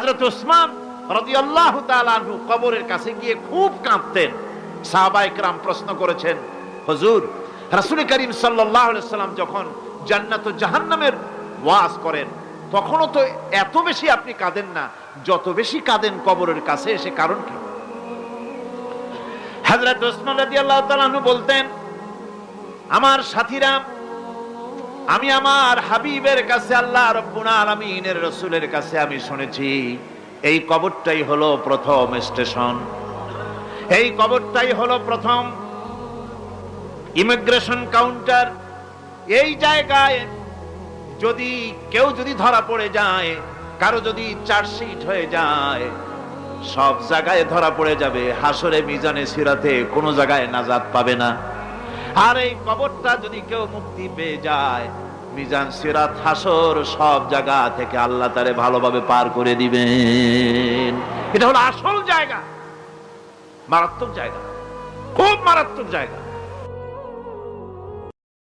হযরত উসমান রাদিয়াল্লাহু তাআলা আনহু কবরের কাছে গিয়ে খুব কাঁদতেন। সাহাবায়ে কেরাম প্রশ্ন করেছেন, হুজুর, রাসূল করিম সাল্লাল্লাহু আলাইহি ওয়াসাল্লাম যখন জান্নাত ও জাহান্নামের ওয়াজ করেন তখনও তো এত বেশি আপনি কাঁদেন না, যত বেশি কাঁদেন কবরের কাছে এসে, কারণ কি? হযরত উসমান রাদিয়াল্লাহু তাআলা আনহু বলতেন, আমার সাথীরা, আমি আমার হাবিবের কাছে, আল্লাহ রাব্বুল আলামিনের রাসূলের কাছে আমি শুনেছি এই কবরটাই হলো প্রথম স্টেশন, এই কবরটাই হলো প্রথম ইমিগ্রেশন কাউন্টার। এই জায়গায় যদি কেউ ধরা পড়ে যায়, কারো যদি চার্জশিট হয়ে যায়, সব জায়গায় ধরা পড়ে যাবে, হাসরে মিজানে সিরাতে কোনো জায়গায় নাজাত পাবে না। আর এই কবরটা যদি কেউ মুক্তি পেয়ে যায়, মিজান সিরাত হাসর সব জায়গা থেকে আল্লাহ তারে ভালোভাবে পার করে দিবেন। এটা হলো আসল জায়গা, মারাত্মক জায়গা, খুব মারাত্মক জায়গা।